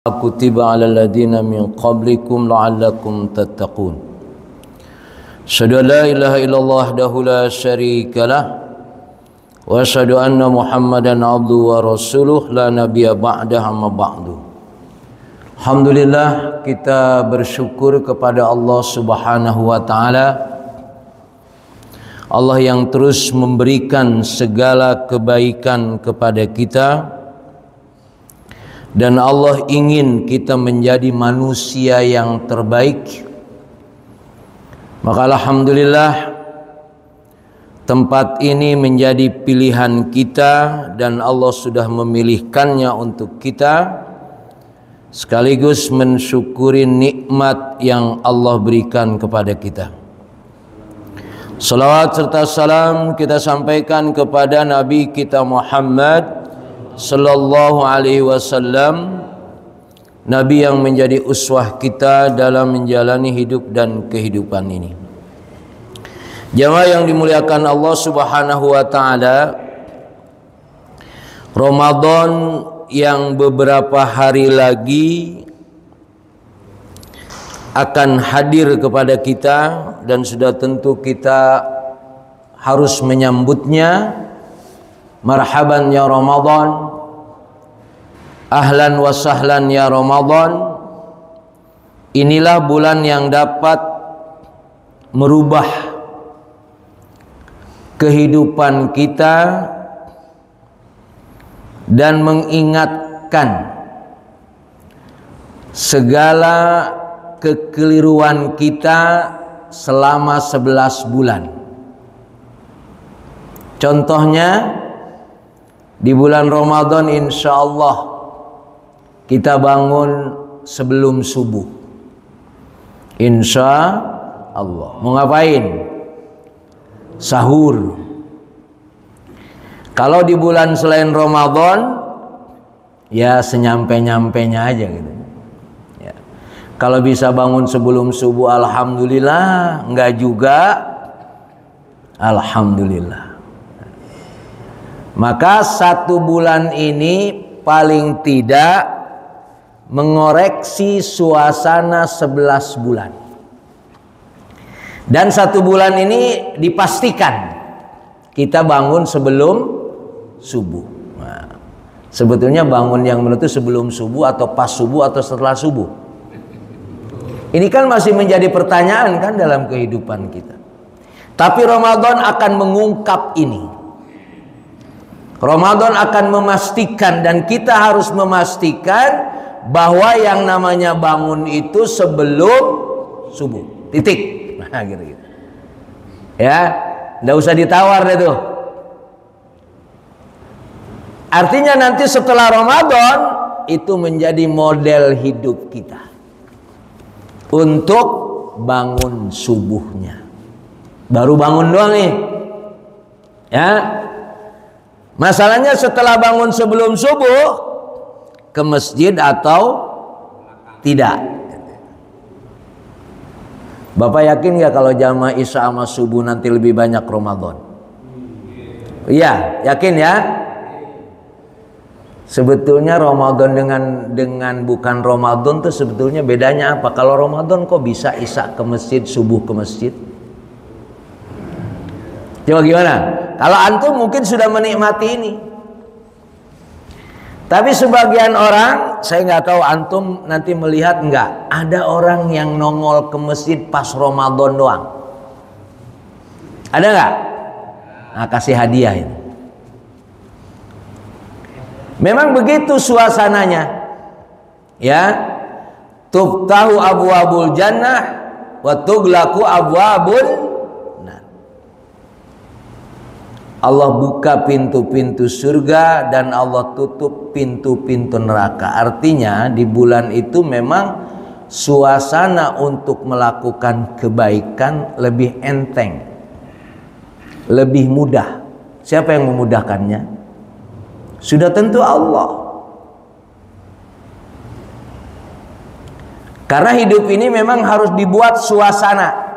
kutiba 'alal ladzina min qablikum la'allakum tattaqun. Asyhadu an la ilaha illallah wahdahu la syarikalah wa asyhadu anna Muhammadan 'abduhu wa rasuluh la nabiyya ba'dahu amma ba'du. Alhamdulillah, kita bersyukur kepada Allah Subhanahu wa taala, Allah yang terus memberikan segala kebaikan kepada kita, dan Allah ingin kita menjadi manusia yang terbaik. Maka alhamdulillah, tempat ini menjadi pilihan kita dan Allah sudah memilihkannya untuk kita, sekaligus mensyukuri nikmat yang Allah berikan kepada kita. Salawat serta salam kita sampaikan kepada Nabi kita Muhammad sallallahu alaihi wasallam, Nabi yang menjadi uswah kita dalam menjalani hidup dan kehidupan ini. Jamaah yang dimuliakan Allah Subhanahu wa taala, Ramadan yang beberapa hari lagi akan hadir kepada kita dan sudah tentu kita harus menyambutnya. Marhaban ya Ramadan, ahlan wa sahlan ya Ramadan. Inilah bulan yang dapat merubah kehidupan kita dan mengingatkan segala kekeliruan kita selama 11 bulan. Contohnya, di bulan Ramadan insya Allah kita bangun sebelum subuh. Insya Allah. Mau ngapain? Sahur. Kalau di bulan selain Ramadan, ya senyampe-nyampenya aja gitu. Ya. Kalau bisa bangun sebelum subuh, alhamdulillah. Enggak juga, alhamdulillah. Maka 1 bulan ini paling tidak mengoreksi suasana 11 bulan. Dan 1 bulan ini dipastikan kita bangun sebelum subuh. Nah, sebetulnya bangun yang benar itu sebelum subuh atau pas subuh atau setelah subuh. Ini kan masih menjadi pertanyaan kan dalam kehidupan kita. Tapi Ramadan akan mengungkap ini. Ramadan akan memastikan, dan kita harus memastikan bahwa yang namanya bangun itu sebelum subuh. Titik. Nah, gitu. Ya, nggak usah ditawar deh tuh. Artinya nanti setelah Ramadan itu menjadi model hidup kita untuk bangun subuhnya. Baru bangun doang nih. Ya. Masalahnya setelah bangun sebelum subuh, ke masjid atau tidak. Bapak yakin ya kalau jamaah Isya sama subuh nanti lebih banyak Ramadan? Iya, yakin ya? Sebetulnya Ramadan dengan bukan Ramadan tuh sebetulnya bedanya apa? Kalau Ramadan kok bisa Isya ke masjid, subuh ke masjid? Coba gimana? Kalau antum mungkin sudah menikmati ini. Tapi sebagian orang, saya nggak tahu antum nanti melihat nggak, ada orang yang nongol ke masjid pas Ramadan doang. Ada nggak? Nah, kasih hadiah ini. Memang begitu suasananya. Ya. Tuftahu abwabul jannah wa tughlaqu abwabul. Allah buka pintu-pintu surga dan Allah tutup pintu-pintu neraka. Artinya di bulan itu memang suasana untuk melakukan kebaikan lebih enteng, lebih mudah. Siapa yang memudahkannya? Sudah tentu Allah. Karena hidup ini memang harus dibuat suasana.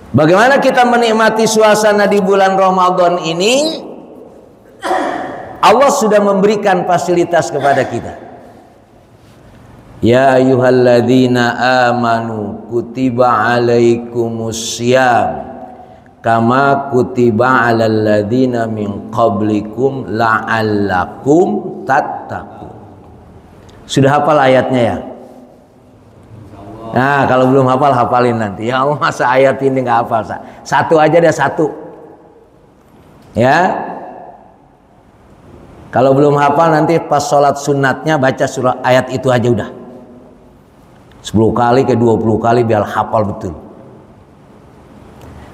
Bagaimana kita menikmati suasana di bulan Ramadan ini? Allah sudah memberikan fasilitas kepada kita. Ya ayyuhalladzina amanu kutiba alaikumussyam kama kutiba alal ladzina min qablikum la'allakum tattaqun. Sudah hafal ayatnya ya? Nah, kalau belum hafal, hafalin nanti. Ya Allah, masa ayat ini nggak hafal? Satu aja deh, satu. Ya. Kalau belum hafal nanti pas sholat sunatnya baca surah ayat itu aja udah. 10 kali ke 20 kali biar hafal betul.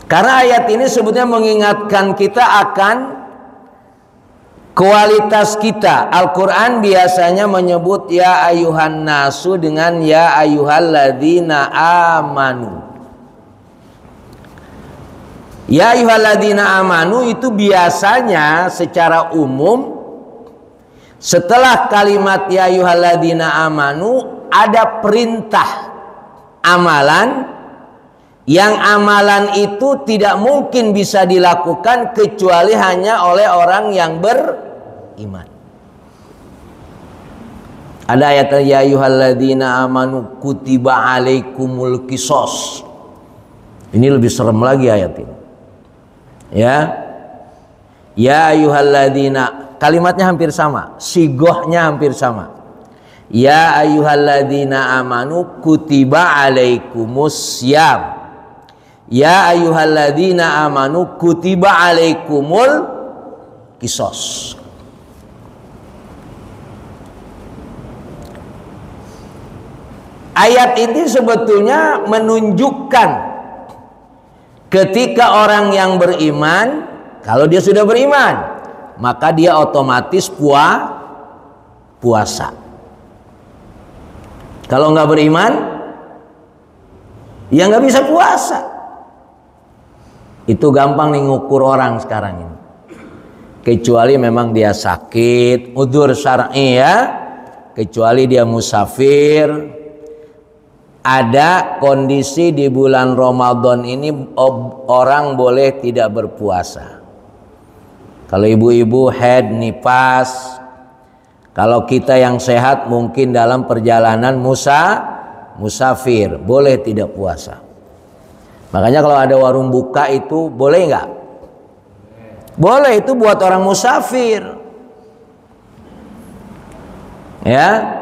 Karena ayat ini sebetulnya mengingatkan kita akan kualitas kita. Al-Quran biasanya menyebut ya ayuhan nasu dengan ya ayuhalladzina amanu. Ya ayuhalladzina amanu itu biasanya secara umum setelah kalimat ya ayuhalladzina amanu ada perintah amalan yang amalan itu tidak mungkin bisa dilakukan kecuali hanya oleh orang yang beriman. Ada ayat ya ayyuhalladzina amanu kutiba alaikumul qisas. Ini lebih serem lagi ayat ini. Ya. Ya ayyuhalladzina, kalimatnya hampir sama, sigohnya hampir sama. Ya ayyuhalladzina amanu kutiba alaikumussyam. Ya ayyuhalladzina amanu kutiba alaikumul qisas. Ayat ini sebetulnya menunjukkan ketika orang yang beriman, kalau dia sudah beriman, maka dia otomatis puasa. Kalau nggak beriman, ya nggak bisa puasa. Itu gampang nih ngukur orang sekarang ini. Kecuali memang dia sakit, udzur syar'i ya. Kecuali dia musafir. Ada kondisi di bulan Ramadan ini orang boleh tidak berpuasa. Kalau ibu-ibu haid, nifas. Kalau kita yang sehat mungkin dalam perjalanan musafir boleh tidak puasa. Makanya kalau ada warung buka itu boleh nggak? Boleh, itu buat orang musafir. Ya.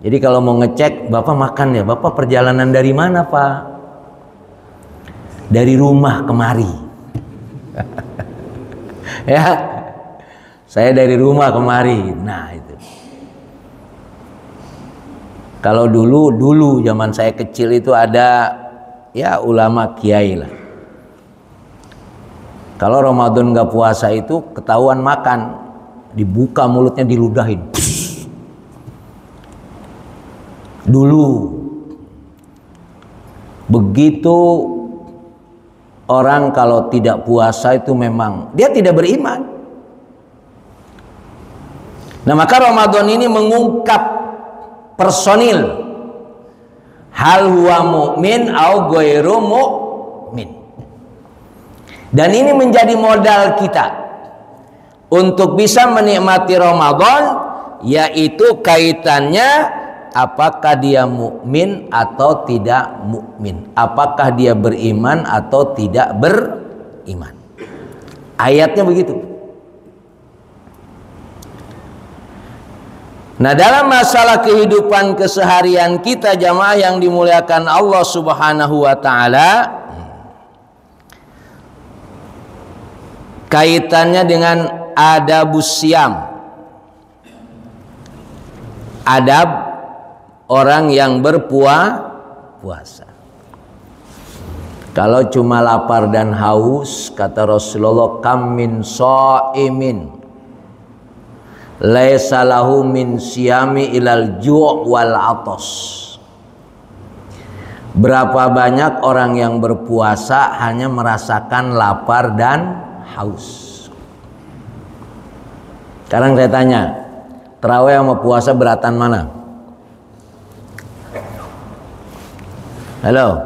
Jadi kalau mau ngecek, Bapak makan ya, Bapak perjalanan dari mana Pak? Dari rumah kemari. Ya. Saya dari rumah kemari. Nah itu. Kalau dulu zaman saya kecil itu ada ya ulama kiai lah. Kalau Ramadan nggak puasa itu ketahuan makan, dibuka mulutnya diludahin. Dulu begitu orang kalau tidak puasa itu memang dia tidak beriman. Nah maka Ramadan ini mengungkap personil hal huwa mu'min au ghairu mu'min. Dan ini menjadi modal kita untuk bisa menikmati Ramadan, yaitu kaitannya apakah dia mukmin atau tidak mukmin, apakah dia beriman atau tidak beriman. Ayatnya begitu. Nah dalam masalah kehidupan keseharian kita jamaah yang dimuliakan Allah Subhanahu wa ta'ala, kaitannya dengan adabus syam, adab orang yang berpuasa. Kalau cuma lapar dan haus, kata Rasulullah, kam min shaimin laisa lahu min siyami ilal ju' wal atas. Berapa banyak orang yang berpuasa hanya merasakan lapar dan haus. Sekarang saya tanya, tarawih sama puasa beratan mana? Halo,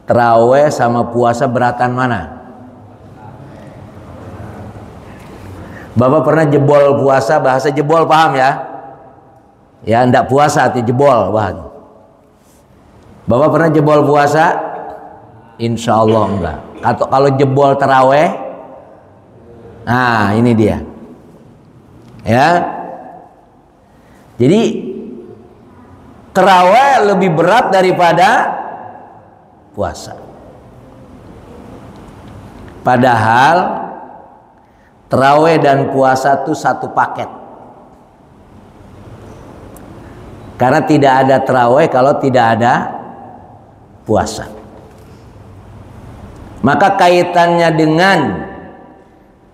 tarawih sama puasa beratan mana? Bapak pernah jebol puasa, bahasa jebol paham ya? Ya, enggak puasa arti jebol, bahan. Bapak pernah jebol puasa? Insya Allah enggak. Atau kalau jebol terawih, nah ini dia. Ya. Jadi terawih lebih berat daripada puasa. Padahal terawih dan puasa itu satu paket. Karena tidak ada terawih kalau tidak ada puasa. Maka kaitannya dengan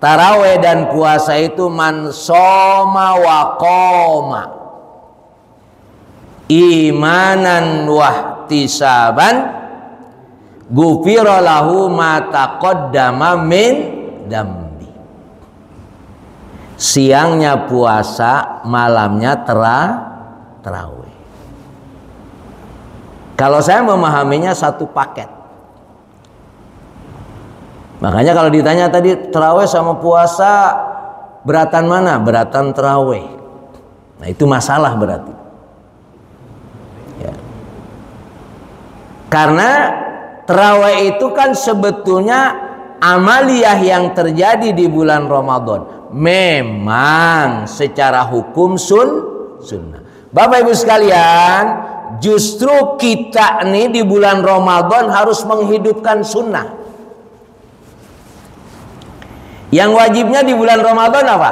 tarawih dan puasa itu man shoma wa qoma imanan wahtisaban ghufira lahu ma taqaddama min dambi. Siangnya puasa, malamnya tarawih. Kalau saya memahaminya satu paket. Makanya kalau ditanya tadi tarawih sama puasa beratan mana? Beratan tarawih. Nah itu masalah berarti. Ya. Karena tarawih itu kan sebetulnya amaliyah yang terjadi di bulan Ramadan. Memang secara hukum sunnah. Bapak Ibu sekalian, justru kita nih di bulan Ramadan harus menghidupkan sunnah. Yang wajibnya di bulan Ramadan apa?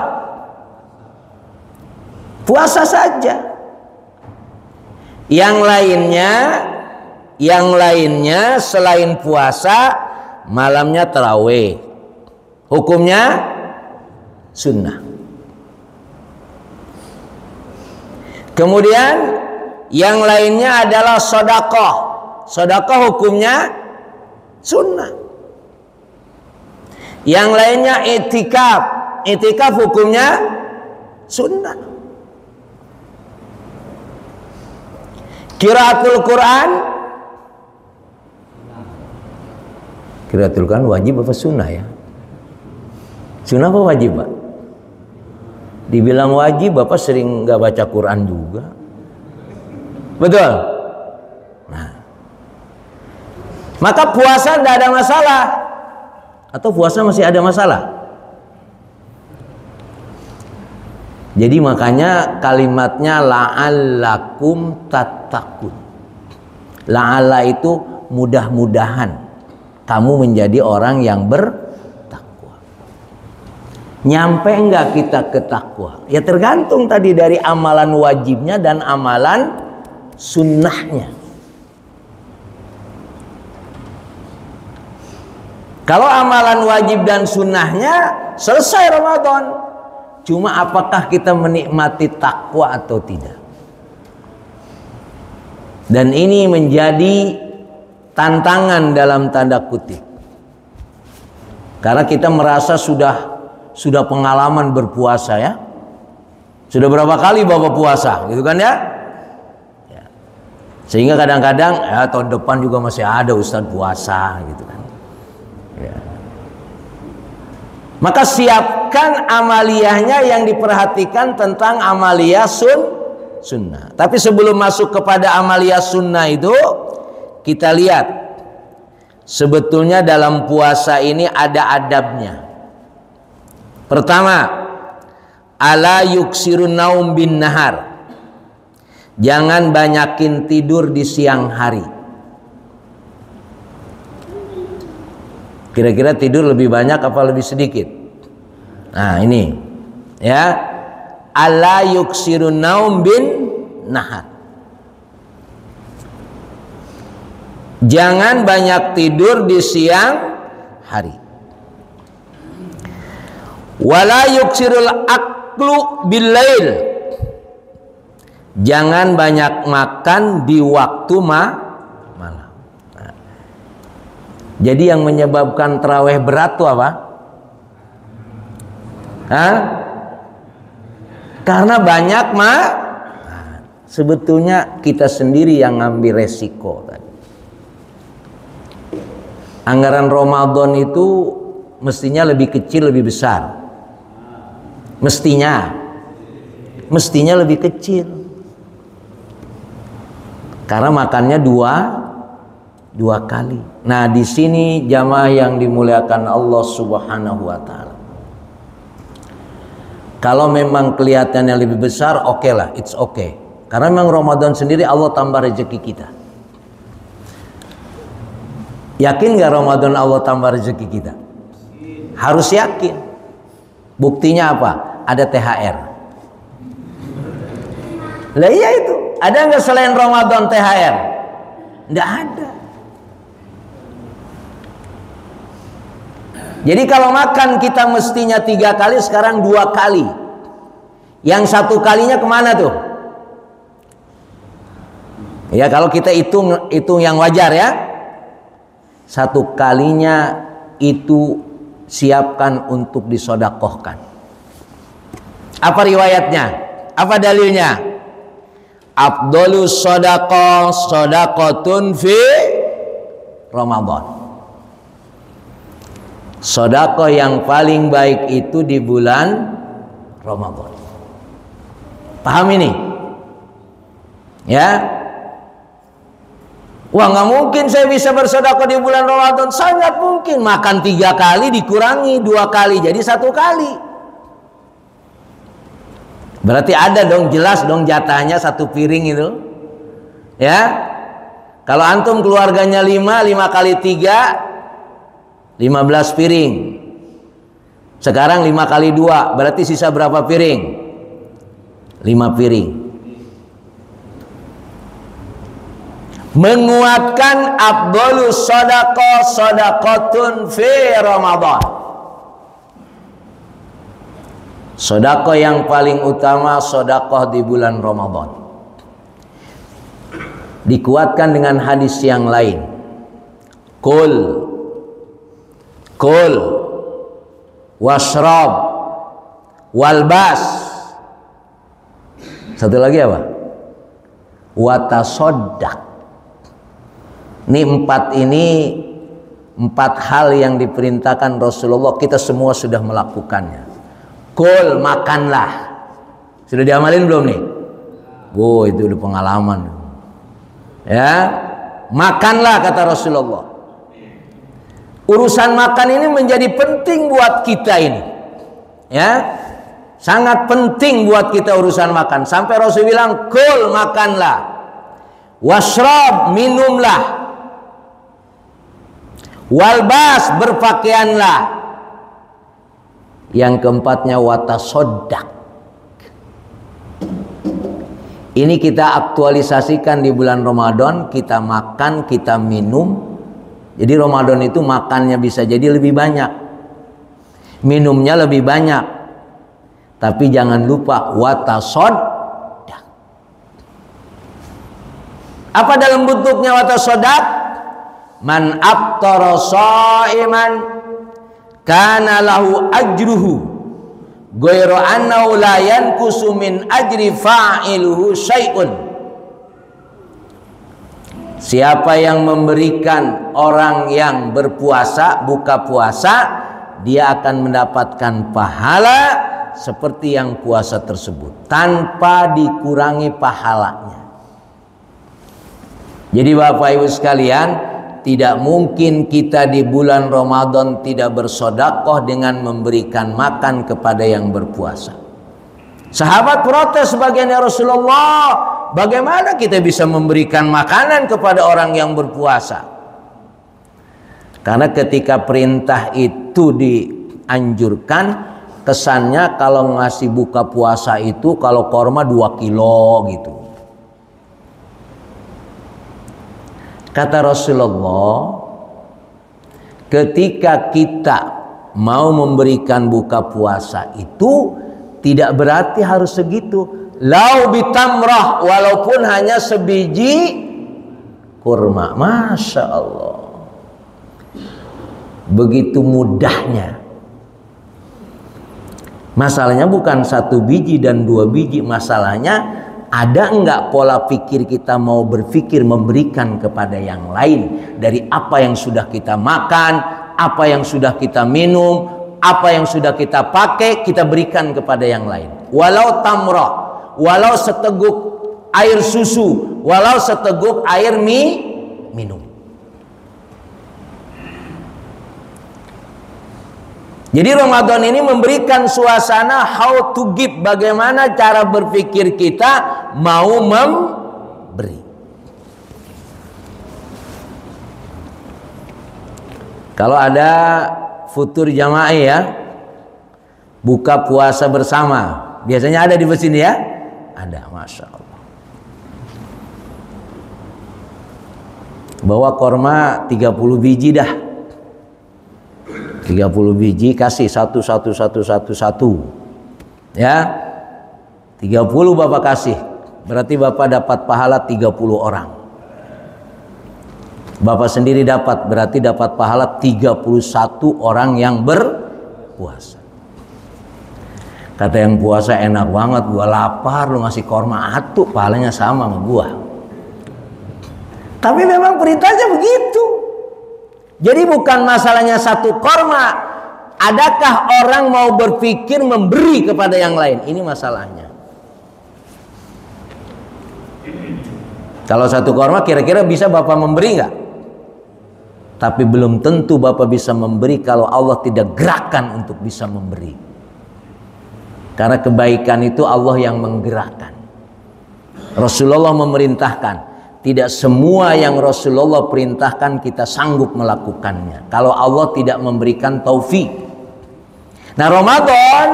Puasa saja. Yang lainnya selain puasa, malamnya tarawih. Hukumnya sunnah. Kemudian yang lainnya adalah sedekah. Sedekah hukumnya sunnah. Yang lainnya i'tikaf. I'tikaf hukumnya sunnah. Qiraatul Quran. Qiraatul Quran wajib apa sunnah ya? Sunnah apa wajib, Pak? Dibilang wajib, Bapak sering nggak baca Quran juga. Betul? Nah, maka puasa tidak ada masalah. Atau puasa masih ada masalah? Jadi makanya kalimatnya la'allakum tattaqun. La'alla itu mudah-mudahan kamu menjadi orang yang bertakwa. Nyampe enggak kita ke takwa? Ya tergantung tadi dari amalan wajibnya dan amalan sunnahnya. Kalau amalan wajib dan sunnahnya selesai Ramadan. Cuma apakah kita menikmati takwa atau tidak? Dan ini menjadi tantangan dalam tanda kutip. Karena kita merasa sudah pengalaman berpuasa ya. Sudah berapa kali Bapak puasa, gitu kan ya? Sehingga kadang-kadang ya tahun depan juga masih ada Ustadz puasa gitu kan. Ya. Maka siapkan amaliyahnya yang diperhatikan tentang amaliyah sunnah. Tapi sebelum masuk kepada amaliyah sunnah itu, kita lihat sebetulnya dalam puasa ini ada adabnya. Pertama, ala yuksirun naum bin nahar. Jangan banyakin tidur di siang hari. Kira-kira tidur lebih banyak apa lebih sedikit? Nah ini ya, ala yuksirun naum bin nahar. Jangan banyak tidur di siang hari. Wala yuksirul aklu bil lail. Jangan banyak makan di waktu malam. Jadi yang menyebabkan tarawih berat itu apa? Hah? Karena banyak sebetulnya kita sendiri yang ngambil resiko tadi. Anggaran Ramadan itu mestinya lebih kecil lebih besar. Mestinya lebih kecil. Karena makannya dua kali. Nah, di sini jamaah yang dimuliakan Allah Subhanahu wa taala. Kalau memang kelihatannya lebih besar, oke lah, it's okay. Karena memang Ramadan sendiri Allah tambah rezeki kita. Yakin nggak Ramadan Allah tambah rezeki kita? Harus yakin. Buktinya apa? Ada THR. Lah iya itu. Ada nggak selain Ramadan THR? Nggak ada. Jadi kalau makan kita mestinya 3 kali, sekarang 2 kali. Yang 1 kalinya kemana tuh? Ya kalau kita hitung yang wajar ya. 1 kalinya itu siapkan untuk disodakohkan. Apa riwayatnya? Apa dalilnya? Afdhalus shadaqah shadaqatun fi Ramadan. Sedekah yang paling baik itu di bulan Ramadan. Paham ini? Ya. Wah, nggak mungkin saya bisa bersedekah di bulan Ramadan. Sangat mungkin. Makan 3 kali dikurangi 2 kali jadi 1 kali. Berarti ada dong, jelas dong jatahnya 1 piring itu. Ya. Kalau antum keluarganya 5 kali 3 15 piring. Sekarang 5 kali 2 berarti sisa berapa piring? 5 piring. Menguatkan afdhalus shadaqah shadaqatun fi Ramadan. Sedekah yang paling utama sedekah di bulan Ramadan. Dikuatkan dengan hadis yang lain. Kul washrab walbas. Satu lagi apa? Watasoddaq. Ini 4 hal yang diperintahkan Rasulullah, kita semua sudah melakukannya. Kul, makanlah. Sudah diamalin belum nih? Oh, itu udah pengalaman. Ya, makanlah kata Rasulullah. Urusan makan ini menjadi penting buat kita ini. Ya, sangat penting buat kita urusan makan. Sampai Rasul bilang, kul, makanlah. Washrab, minumlah. Walbas, berpakaianlah. Yang keempatnya watasoddaq. Ini kita aktualisasikan di bulan Ramadan. Kita makan, kita minum. Jadi Ramadan itu makannya bisa jadi lebih banyak, minumnya lebih banyak. Tapi jangan lupa watasoddaq. Apa dalam bentuknya watasoddaq? Man aftara shaiman kana lahu ajruhu ghairu annahu la yanqusu min ajri fa'iluhu syai'un. Siapa yang memberikan orang yang berpuasa, buka puasa, dia akan mendapatkan pahala seperti yang puasa tersebut tanpa dikurangi pahalanya. Jadi Bapak Ibu sekalian, tidak mungkin kita di bulan Ramadan tidak bersedekah dengan memberikan makan kepada yang berpuasa. Sahabat protes sebagiannya, Rasulullah, bagaimana kita bisa memberikan makanan kepada orang yang berpuasa? Karena ketika perintah itu dianjurkan, kesannya kalau ngasih buka puasa itu kalau korma 2 kilo gitu. Kata Rasulullah, ketika kita mau memberikan buka puasa itu tidak berarti harus segitu. Lau bitamrah, walaupun hanya sebiji kurma. Masya Allah, begitu mudahnya. Masalahnya bukan 1 biji dan 2 biji. Masalahnya ada enggak pola pikir kita mau berpikir memberikan kepada yang lain dari apa yang sudah kita makan, apa yang sudah kita minum, apa yang sudah kita pakai kita berikan kepada yang lain. Walau tamra, walau seteguk air susu, walau seteguk air minum. Jadi Ramadan ini memberikan suasana how to give, bagaimana cara berpikir kita mau memberi. Kalau ada futur jamaah ya, buka puasa bersama, biasanya ada di sini ya, ada, masya Allah. Bawa korma 30 biji dah, 30 biji kasih satu ya, 30 Bapak kasih, berarti Bapak dapat pahala 30 orang. Bapak sendiri dapat, berarti dapat pahala 31 orang yang berpuasa. Kata yang puasa, enak banget, gua lapar, lu ngasih korma atuh, pahalanya sama sama gua. Tapi memang perintahnya begitu. Jadi bukan masalahnya satu korma, adakah orang mau berpikir memberi kepada yang lain? Ini masalahnya. Kalau satu korma kira-kira bisa Bapak memberi nggak? Tapi belum tentu Bapak bisa memberi kalau Allah tidak gerakkan untuk bisa memberi. Karena kebaikan itu Allah yang menggerakkan. Rasulullah memerintahkan, tidak semua yang Rasulullah perintahkan kita sanggup melakukannya kalau Allah tidak memberikan taufik. Nah, Ramadan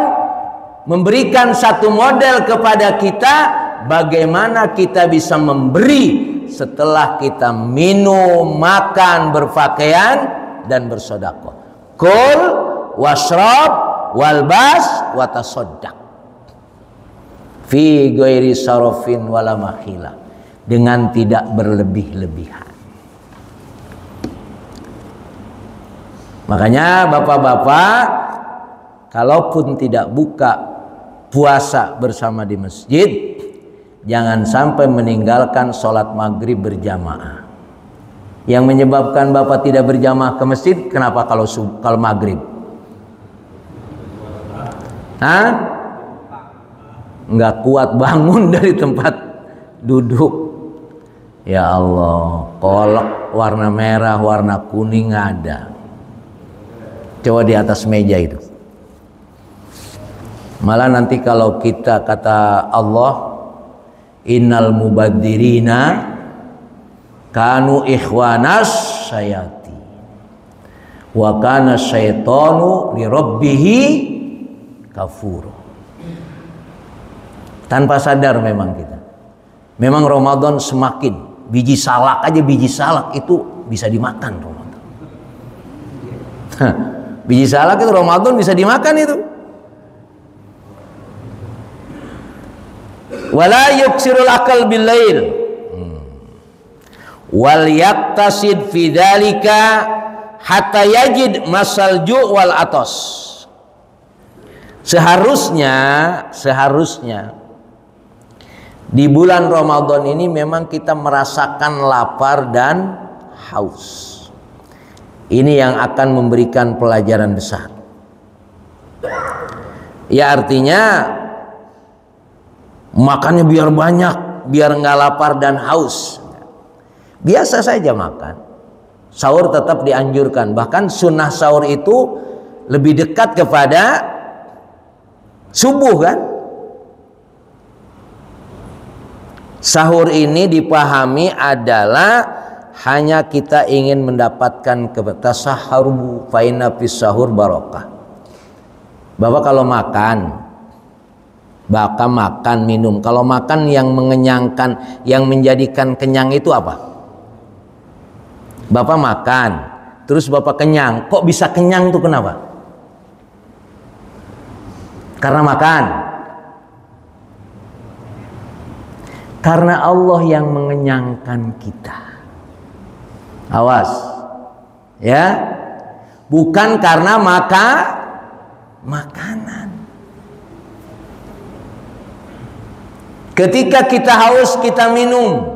memberikan satu model kepada kita bagaimana kita bisa memberi setelah kita minum, makan, berpakaian dan bersedekah. Kul washrab walbas watasaddaq fi ghairi sarafin wala makhila, dengan tidak berlebih-lebihan. Makanya bapak-bapak, kalaupun tidak buka puasa bersama di masjid, jangan sampai meninggalkan sholat maghrib berjamaah. Yang menyebabkan bapak tidak berjamaah ke masjid, kenapa kalau maghrib? Hah? Nggak kuat bangun dari tempat duduk. Ya Allah, kolak warna merah, warna kuning ada. Coba di atas meja itu. Malah nanti kalau kita kata Allah, innal mubadzirina kanu ikhwanas sayati wa kana syaitanu li rabbihi kafur. Tanpa sadar memang kita. Memang Ramadan semakin biji salak aja, biji salak itu bisa dimakan Ramadan. Biji salak itu Ramadan bisa dimakan itu. Wala yuksirul akal bil lail wal yaktasid fi dzalika hatta yajid masal ju' wal atos. Seharusnya di bulan Ramadan ini memang kita merasakan lapar dan haus. Ini yang akan memberikan pelajaran besar. Ya artinya makannya biar banyak, biar nggak lapar dan haus. Biasa saja makan. Sahur tetap dianjurkan. Bahkan sunnah sahur itu lebih dekat kepada subuh kan. Sahur ini dipahami adalah hanya kita ingin mendapatkan tasahharu fa inna fis sahur barakah. Bapak kalau makan, Bapak makan minum. Kalau makan yang mengenyangkan, yang menjadikan kenyang itu apa? Bapak makan, terus Bapak kenyang. Kok bisa kenyang tuh kenapa? Karena makan. Karena Allah yang mengenyangkan kita. Awas, ya, bukan karena makanan. Ketika kita haus, kita minum.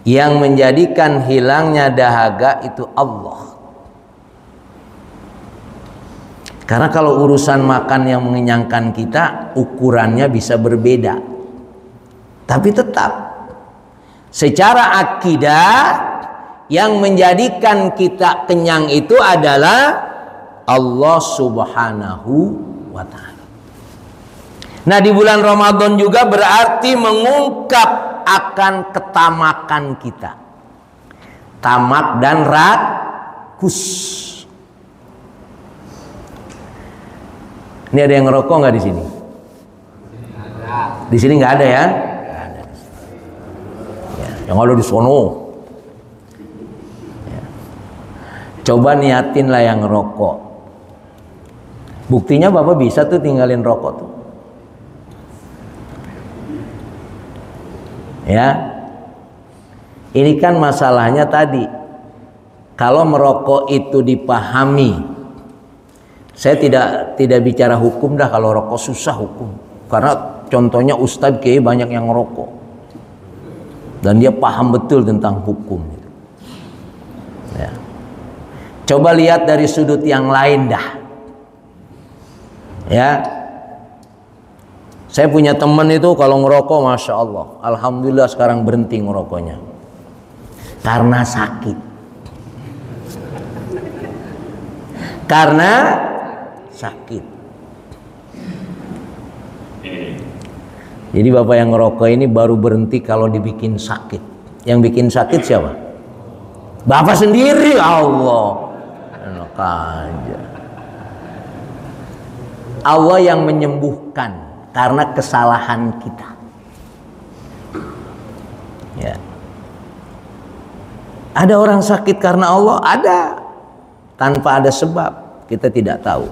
Yang menjadikan hilangnya dahaga itu Allah. Karena kalau urusan makan yang mengenyangkan kita, ukurannya bisa berbeda. Tapi tetap secara akidah yang menjadikan kita kenyang itu adalah Allah Subhanahu wa ta'ala. Nah, di bulan Ramadan juga berarti mengungkap akan ketamakan kita. Tamak dan rakus. Ini ada yang ngerokok nggak di sini? Di sini nggak ada ya? Nggak ada. Ya, yang ada di sono. Ya. Coba niatin lah yang ngerokok. Buktinya Bapak bisa tuh tinggalin rokok tuh. Ya. Ini kan masalahnya tadi. Kalau merokok itu dipahami. Saya tidak bicara hukum dah, kalau rokok susah hukum. Karena contohnya Ustadz kayak banyak yang ngerokok. Dan dia paham betul tentang hukum. Ya. Coba lihat dari sudut yang lain dah. Ya. Saya punya teman itu kalau ngerokok, Masya Allah. Alhamdulillah sekarang berhenti ngerokoknya. Karena sakit. Karena sakit. Jadi Bapak yang ngerokok ini baru berhenti kalau dibikin sakit. Yang bikin sakit siapa? Bapak sendiri. Allah, enak aja. Allah yang menyembuhkan karena kesalahan kita. Ya. Ada orang sakit karena Allah? Ada. Tanpa ada sebab, kita tidak tahu.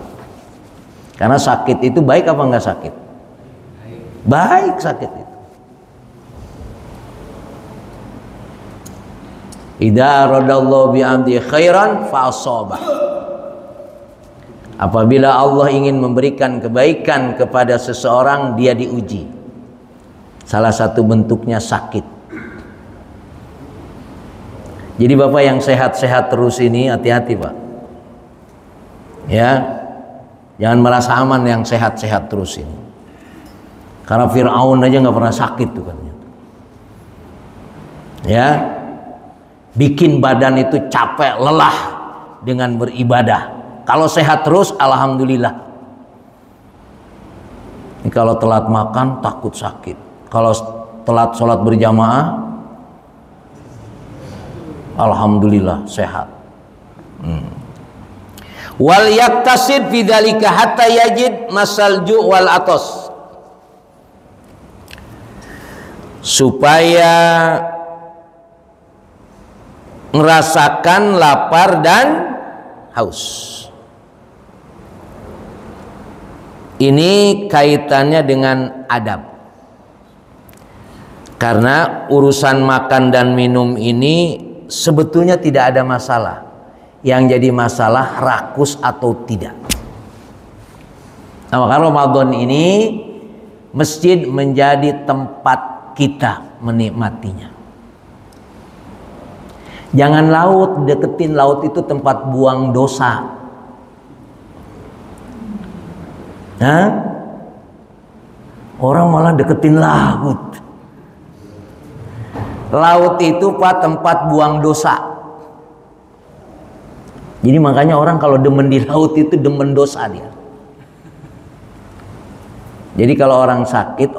Karena sakit itu baik apa enggak sakit? Baik sakit itu. Idza radallahu bi 'abdi khairan fa asabah. Apabila Allah ingin memberikan kebaikan kepada seseorang, dia diuji. Salah satu bentuknya sakit. Jadi Bapak yang sehat-sehat terus ini hati-hati Pak. Ya. Jangan merasa aman yang sehat-sehat terus ini. Karena Fir'aun aja nggak pernah sakit tuh kan. Ya, bikin badan itu capek, lelah dengan beribadah. Kalau sehat terus, alhamdulillah. Ini kalau telat makan takut sakit. Kalau telat sholat berjamaah, alhamdulillah sehat. Wal yaktasid fi dzalika hatta yajid masal ju' wal atos. Supaya merasakan lapar dan haus. Ini kaitannya dengan adab. Karena urusan makan dan minum ini sebetulnya tidak ada masalah. Yang jadi masalah rakus atau tidak. Nah, maka Ramadan ini masjid menjadi tempat kita menikmatinya. Jangan laut, deketin laut itu tempat buang dosa. Nah, orang malah deketin laut. Laut itu Pak tempat buang dosa. Jadi makanya orang kalau demen di laut itu demen dosa dia. Jadi kalau orang sakit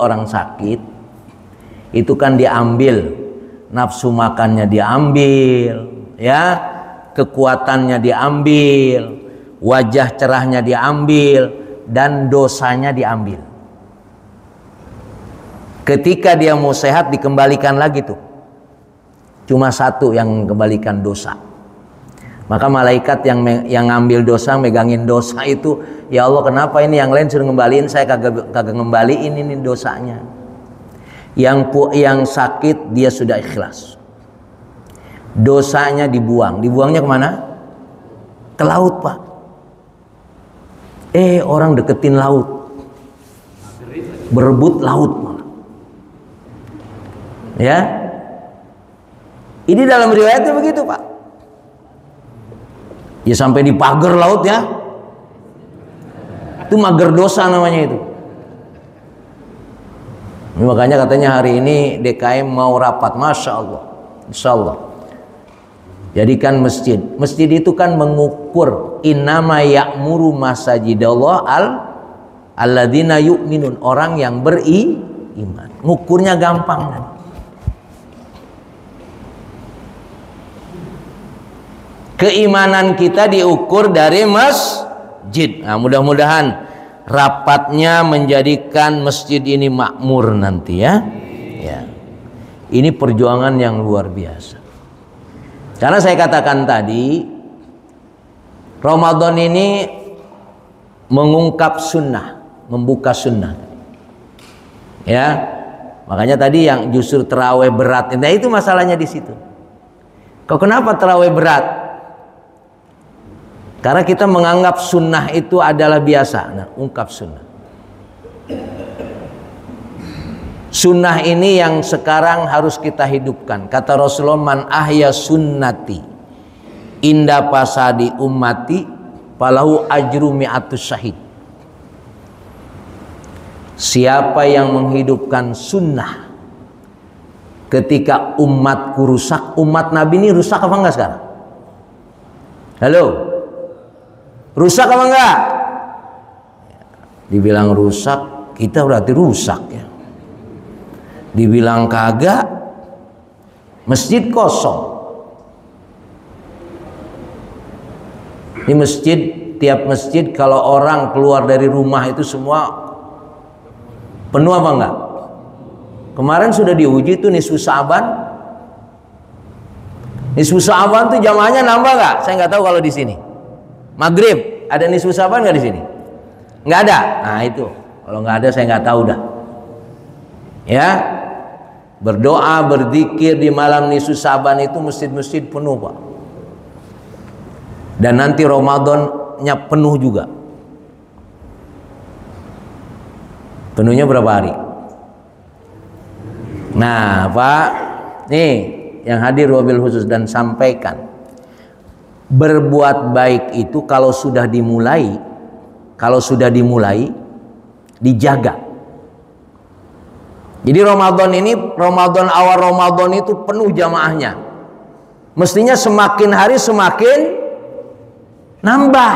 itu kan diambil, nafsu makannya diambil, ya, kekuatannya diambil, wajah cerahnya diambil, dan dosanya diambil. Ketika dia mau sehat dikembalikan lagi tuh. Cuma satu yang kembalikan dosa. Maka malaikat yang ngambil dosa, megangin dosa itu, ya Allah kenapa ini yang lain suruh ngembaliin, saya kagak ngembaliin ini dosanya. Yang sakit dia sudah ikhlas. Dosanya dibuang. Dibuangnya kemana? Ke laut Pak. Orang deketin laut. Berebut laut malah. Ya. Ini dalam riwayatnya begitu Pak. Ya sampai di pagar laut ya. Itu mager dosa namanya itu. Makanya katanya hari ini DKM mau rapat, Masya Allah, Insya Allah. Jadikan masjid. Masjid itu kan mengukur innama ya'muru masajidallah alladzina yu'minun, orang yang beriman. Ngukurnya gampang. Keimanan kita diukur dari masjid. Nah, mudah-mudahan rapatnya menjadikan masjid ini makmur nanti ya. Ya. Ini perjuangan yang luar biasa. Karena saya katakan tadi, Ramadan ini mengungkap sunnah, membuka sunnah. Ya, makanya tadi yang justru terawih berat, nah itu masalahnya di situ. Kok kenapa terawih berat? Karena kita menganggap sunnah itu adalah biasa. Nah, ungkap sunnah. Sunnah ini yang sekarang harus kita hidupkan. Kata Rasulullah, man ahya sunnati inda pasadi ummati falahu ajru mi'atus syahid. Siapa yang menghidupkan sunnah ketika umatku rusak, umat Nabi ini rusak apa enggak sekarang? Halo? Rusak apa enggak? Dibilang rusak, kita berarti rusak ya. Dibilang kagak, masjid kosong. Di masjid, tiap masjid kalau orang keluar dari rumah itu semua penuh apa enggak? Kemarin sudah diuji tuh nisfu Sa'ban. Nisfu Sa'ban tuh jamaahnya nambah enggak? Saya nggak tahu kalau di sini. Maghrib ada nisfu Sa'ban nggak di sini? Nggak ada. Nah itu, kalau nggak ada saya nggak tahu dah. Ya, berdoa, berzikir di malam nisfu Sa'ban itu masjid-masjid penuh Pak. Dan nanti Ramadannya penuh juga. Penuhnya berapa hari? Nah Pak, nih yang hadir wabil khusus dan sampaikan, berbuat baik itu kalau sudah dimulai, dijaga. Jadi Ramadan ini, awal Ramadan itu penuh jamaahnya. Mestinya semakin hari semakin nambah.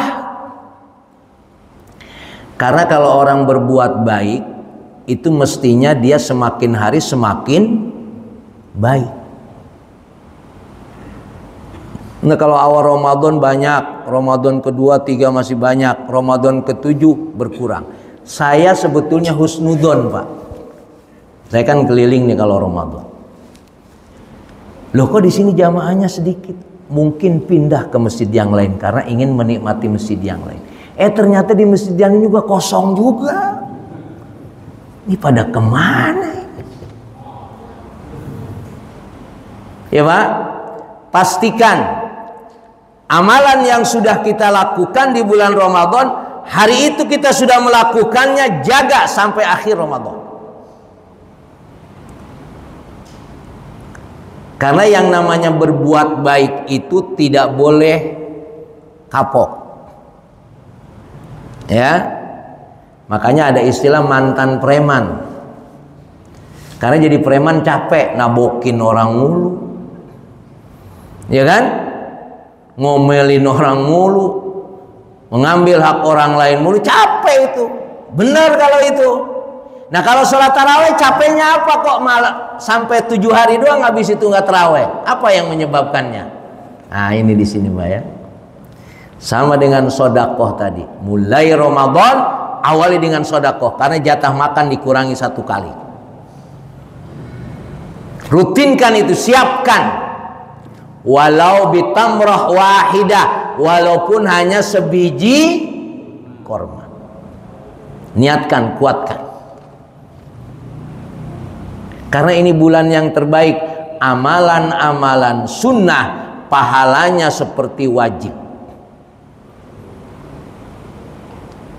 Karena kalau orang berbuat baik itu mestinya dia semakin hari semakin baik. Nah kalau awal Ramadan banyak, Ramadan kedua, tiga masih banyak, Ramadan ketujuh berkurang. Saya sebetulnya husnudon Pak. Saya kan keliling nih kalau Ramadan. Loh kok di sini jamaahnya sedikit? Mungkin pindah ke masjid yang lain karena ingin menikmati masjid yang lain. Ternyata di masjid yang ini juga kosong juga. Ini pada kemana? Ya Pak, pastikan amalan yang sudah kita lakukan di bulan Ramadan, hari itu kita sudah melakukannya, jaga sampai akhir Ramadan. Karena yang namanya berbuat baik itu tidak boleh kapok. Ya. Makanya ada istilah mantan preman. Karena jadi preman capek nabokin orang mulu. Ya kan? Ngomelin orang mulu, mengambil hak orang lain mulu, capek itu. Benar kalau itu. Nah kalau sholat taraweh capeknya apa kok malah sampai 7 hari doang habis itu nggak taraweh? Apa yang menyebabkannya? Nah ini di sini Pak ya. Sama dengan sodakoh tadi. Mulai Ramadan awali dengan sodakoh karena jatah makan dikurangi 1 kali. Rutinkan itu, siapkan. Walau bitamrah wahidah, walaupun hanya sebiji korma. Niatkan, kuatkan. Karena ini bulan yang terbaik, amalan-amalan sunnah pahalanya seperti wajib.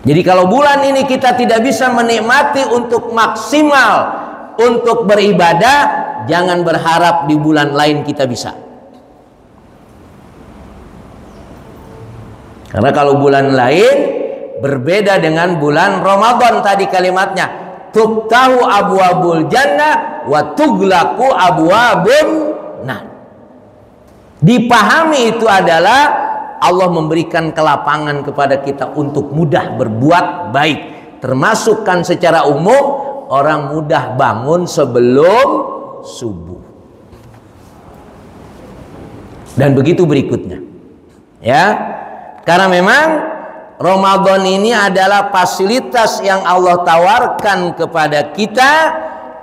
Jadi kalau bulan ini kita tidak bisa menikmati untuk maksimal untuk beribadah, jangan berharap di bulan lain kita bisa. Karena kalau bulan lain berbeda dengan bulan Ramadan tadi kalimatnya. Tuftahu abwabul jannah wa tughlaqu abwabun nar. Dipahami itu adalah Allah memberikan kelapangan kepada kita untuk mudah berbuat baik. Termasukkan secara umum orang mudah bangun sebelum subuh. Dan begitu berikutnya. Ya. Karena memang Ramadan ini adalah fasilitas yang Allah tawarkan kepada kita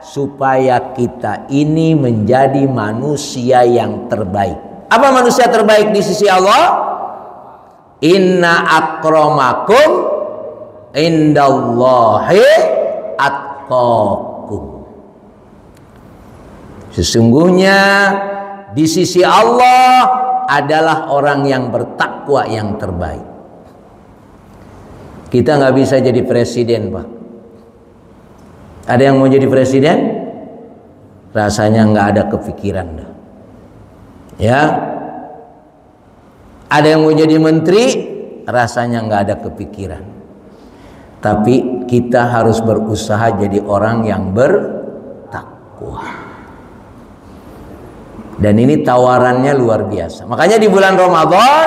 supaya kita ini menjadi manusia yang terbaik. Apa manusia terbaik di sisi Allah? Inna akramakum indallahi atqakum. Sesungguhnya di sisi Allah adalah orang yang bertakwa yang terbaik. Kita nggak bisa jadi presiden, Pak. Ada yang mau jadi presiden? Rasanya nggak ada kepikiran dah. Ya. Ada yang mau jadi menteri, rasanya nggak ada kepikiran. Tapi kita harus berusaha jadi orang yang bertakwa. Dan ini tawarannya luar biasa. Makanya di bulan Ramadan,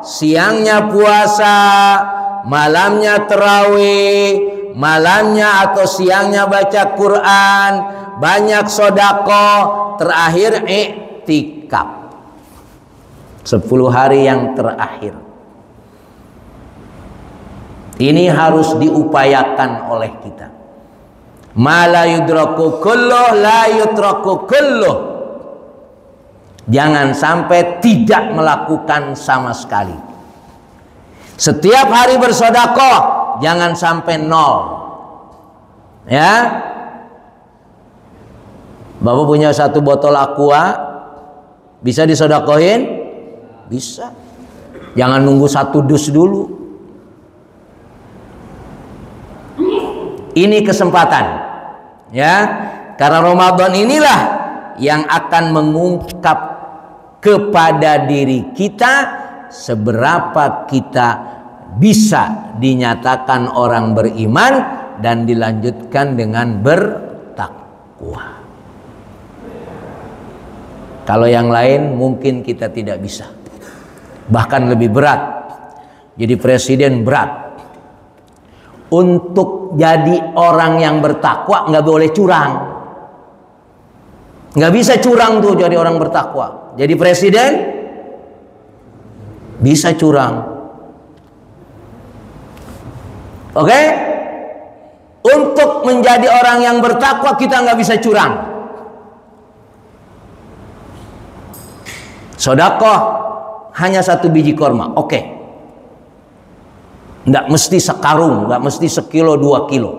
siangnya puasa, malamnya tarawih, malamnya atau siangnya baca Quran, banyak sedekah, terakhir iktikaf. 10 hari yang terakhir ini harus diupayakan oleh kita. Ma la yudraku kulluh la yutraku kulluh. Jangan sampai tidak melakukan sama sekali. Setiap hari bersedekah, jangan sampai nol. Ya. Bapak punya 1 botol aqua, bisa disedekahin? Bisa. Jangan nunggu 1 dus dulu. Ini kesempatan. Ya. Karena Ramadan inilah yang akan mengungkap kepada diri kita seberapa kita bisa dinyatakan orang beriman dan dilanjutkan dengan bertakwa. Kalau yang lain mungkin kita tidak bisa. Bahkan lebih berat. Jadi presiden berat. Untuk jadi orang yang bertakwa nggak boleh curang. Nggak bisa curang tuh jadi orang bertakwa. Jadi presiden bisa curang. Oke? Untuk menjadi orang yang bertakwa kita nggak bisa curang. Sedekah hanya 1 biji korma, oke. Nggak mesti sekarung, nggak mesti sekilo 2 kilo.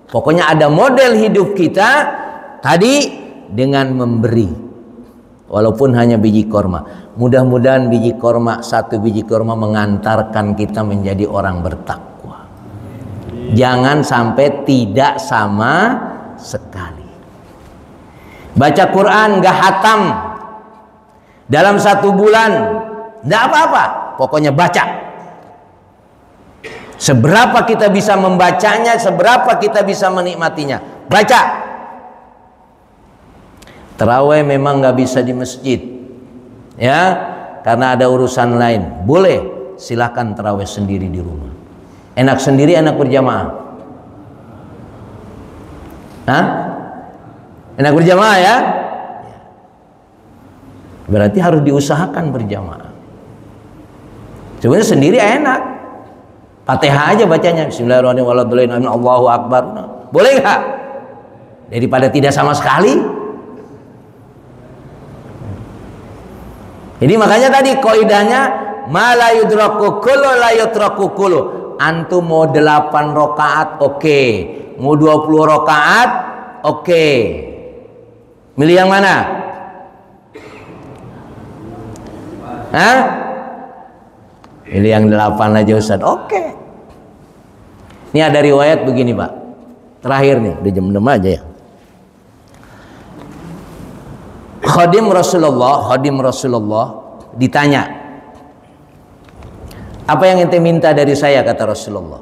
Pokoknya ada model hidup kita tadi dengan memberi, walaupun hanya biji korma. Mudah-mudahan biji korma, 1 biji korma mengantarkan kita menjadi orang bertakwa. Jangan sampai tidak sama sekali. Baca Quran nggak hatam dalam 1 bulan, nggak apa-apa. Pokoknya baca. Seberapa kita bisa membacanya, seberapa kita bisa menikmatinya. Baca. Tarawih memang nggak bisa di masjid, ya, karena ada urusan lain. Boleh, silakan tarawih sendiri di rumah. Enak sendiri, enak berjamaah. Hah? Enak berjamaah ya? Berarti harus diusahakan berjamaah. Sebenarnya sendiri enak. Fatihah aja bacanya. Bismillahirrahmanirrahim. Allahu Akbar. Boleh nggak? Daripada tidak sama sekali. Jadi makanya tadi kaidahnya ma la yudraku kullu la yutraku kullu. Antum mau 8 rakaat oke. Mau 20 rakaat oke. Milih yang mana? Hah? Pilih yang 8 aja Ustaz. Oke. Ini ada riwayat begini Pak. Terakhir nih, udah jam 6 aja ya. Khadim Rasulullah ditanya, apa yang ente minta dari saya, kata Rasulullah.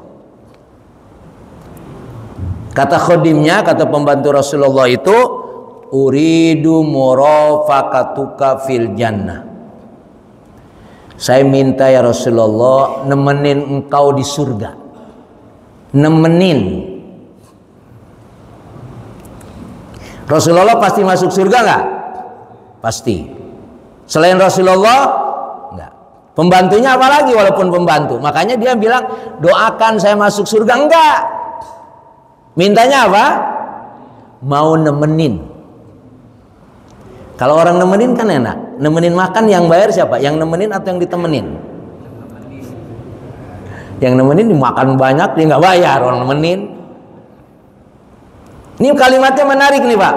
Kata khodimnya, kata pembantu Rasulullah itu, uridu murafaqatuka fil jannah. Saya minta ya Rasulullah nemenin engkau di surga. Nemenin. Rasulullah pasti masuk surga enggak? Pasti. Selain Rasulullah enggak. Pembantunya apalagi walaupun pembantu. Makanya dia bilang, doakan saya masuk surga. Enggak. Mintanya apa? Mau nemenin. Kalau orang nemenin kan enak. Nemenin makan yang bayar siapa? Yang nemenin atau yang ditemenin? Yang nemenin dimakan banyak, dia nggak bayar. Orang nemenin. Ini kalimatnya menarik nih Pak.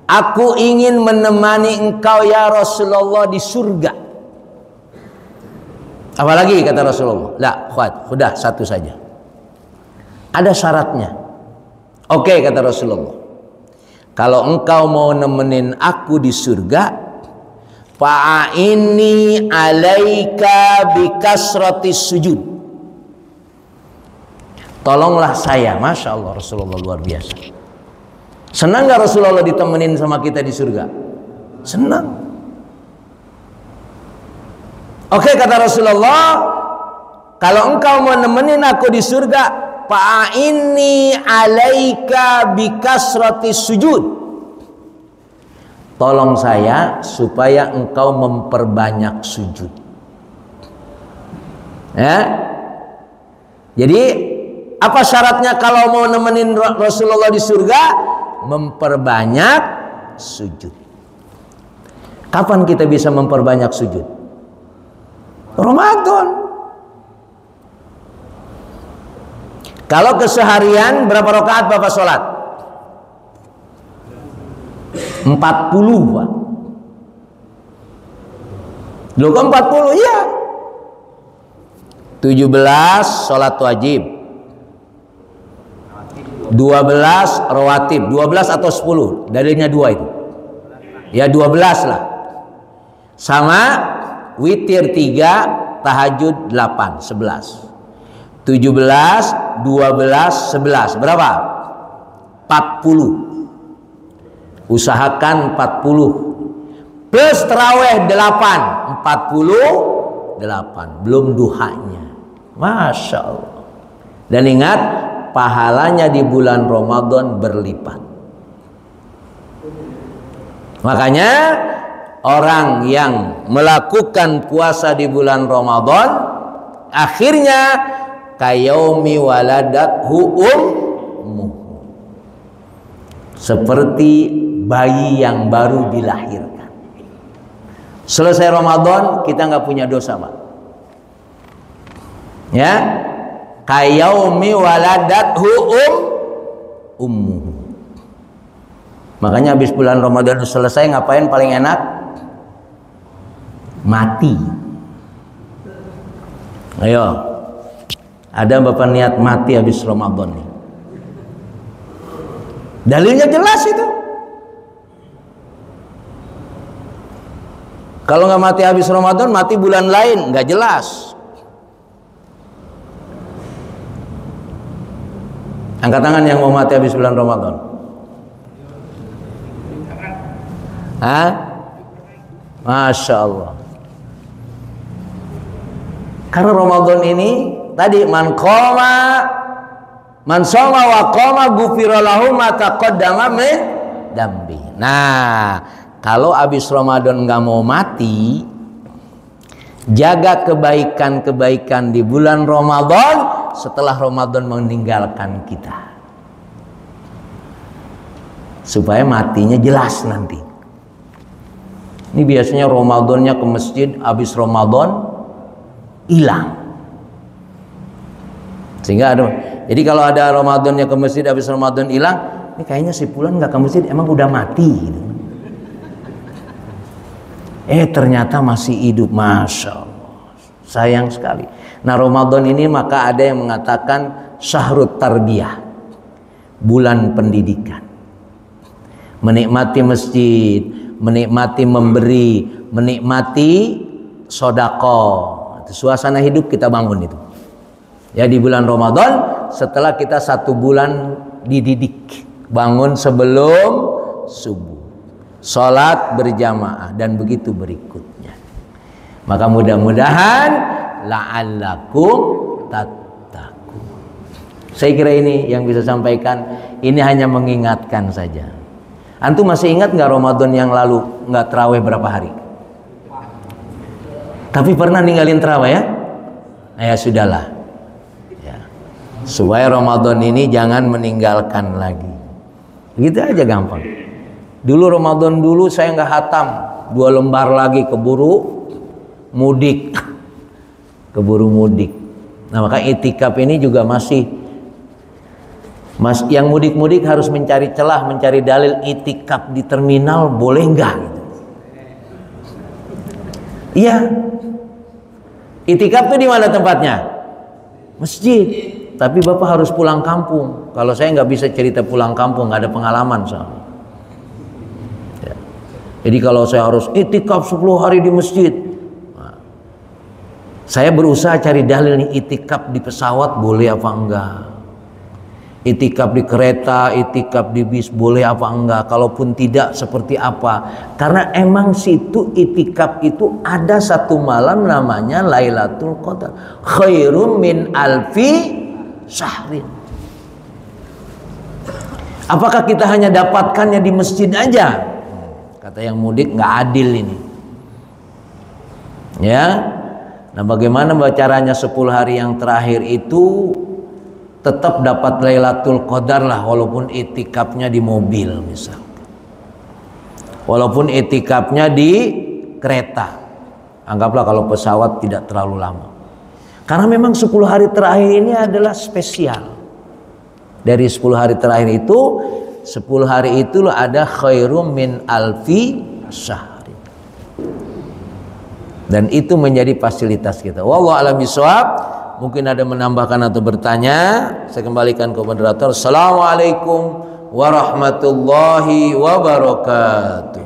Aku ingin menemani engkau ya Rasulullah di surga. Apalagi kata Rasulullah? Lah, sudah satu saja. Ada syaratnya. Oke kata Rasulullah. Kalau engkau mau nemenin aku di surga, fa'ini alaika bikasratis sujud. Tolonglah saya. Masya Allah, Rasulullah luar biasa. Senang gak Rasulullah ditemenin sama kita di surga? Senang. Oke kata Rasulullah, kalau engkau mau nemenin aku di surga, fa'inni alaika bikasratis sujud. Tolong saya supaya engkau memperbanyak sujud. Ya. Jadi apa syaratnya kalau mau nemenin Rasulullah di surga? Memperbanyak sujud. Kapan kita bisa memperbanyak sujud? Ramadan. Kalau keseharian berapa rakaat Bapak sholat? 40 Pak. Loh kok 40? Iya. 17 sholat wajib, 12 rawatib. 12 atau 10? Dalilnya 2 itu. Ya 12 lah. Sama witir 3, tahajud 8, 11. 17, 12, 11 berapa? 40. Usahakan 40 plus terawih 8, 48. Belum duhanya. Masya Allah. Dan ingat, pahalanya di bulan Ramadan berlipat. Makanya orang yang melakukan puasa di bulan Ramadan akhirnya kayaumi waladathu ummuhu, seperti bayi yang baru dilahirkan. Selesai Ramadan kita nggak punya dosa Pak. Ya, kayaumi waladathu ummuhu. Makanya habis bulan Ramadan selesai ngapain paling enak? Mati. Ayo. Ada Bapak niat mati habis Ramadan nih. Dalilnya jelas itu. Kalau nggak mati habis Ramadan, mati bulan lain, nggak jelas. Angkat tangan yang mau mati habis bulan Ramadan. Hah? Masya Allah. Karena Ramadan ini tadi man soma wa qoma ghufira lahu ma taqaddama min dambi. Nah, kalau habis Ramadan nggak mau mati, jaga kebaikan-kebaikan di bulan Ramadan setelah Ramadan meninggalkan kita, supaya matinya jelas nanti. Ini biasanya Ramadannya ke masjid, habis Ramadan hilang. Sehingga ada, jadi kalau ada Ramadannya ke masjid, habis Ramadan hilang, ini kayaknya si Fulan nggak ke masjid, emang udah mati gitu. Ternyata masih hidup. Masya Allah, sayang sekali. Nah Ramadan ini maka ada yang mengatakan syahrut tarbiyah, bulan pendidikan. Menikmati masjid, menikmati memberi, menikmati sodako. Suasana hidup kita bangun itu. Ya di bulan Ramadan, setelah kita 1 bulan dididik. Bangun sebelum subuh, sholat berjamaah, dan begitu berikutnya. Maka mudah-mudahan la'allakum tattaqun. Saya kira ini yang bisa sampaikan. Ini hanya mengingatkan saja. Antum masih ingat nggak Ramadan yang lalu nggak terawih berapa hari? Tapi pernah ninggalin terawih ya? Nah, ya sudahlah. Ya. Supaya Ramadan ini jangan meninggalkan lagi. Gitu aja gampang. Dulu Ramadan dulu saya nggak hatam, 2 lembar lagi keburu mudik. Keburu mudik. Nah, maka itikaf ini juga masih yang mudik-mudik harus mencari celah, mencari dalil itikaf di terminal boleh nggak gitu. Iya. Itikaf tuh di mana tempatnya? Masjid. Tapi Bapak harus pulang kampung. Kalau saya nggak bisa cerita pulang kampung, nggak ada pengalaman soalnya. Ya. Jadi kalau saya harus itikaf 10 hari di masjid, nah, saya berusaha cari dalil nih, itikaf di pesawat boleh apa enggak? Itikaf di kereta, itikaf di bis boleh apa enggak? Kalaupun tidak seperti apa? Karena emang situ itikaf itu ada satu malam namanya Lailatul Qadar, khairum min alfi syahrin. Apakah kita hanya dapatkannya di masjid aja? Kata yang mudik, nggak adil ini. Ya. Nah, bagaimana caranya 10 hari yang terakhir itu tetap dapat Lailatul Qadar lah, walaupun itikafnya di mobil misalkan, walaupun itikafnya di kereta. Anggaplah kalau pesawat tidak terlalu lama, karena memang 10 hari terakhir ini adalah spesial. Dari 10 hari terakhir itu, 10 hari itu ada khairum min alfi syahrin, dan itu menjadi fasilitas kita. Wallahu a'lam bishawab. Mungkin ada menambahkan atau bertanya. Saya kembalikan ke moderator. Assalamualaikum warahmatullahi wabarakatuh.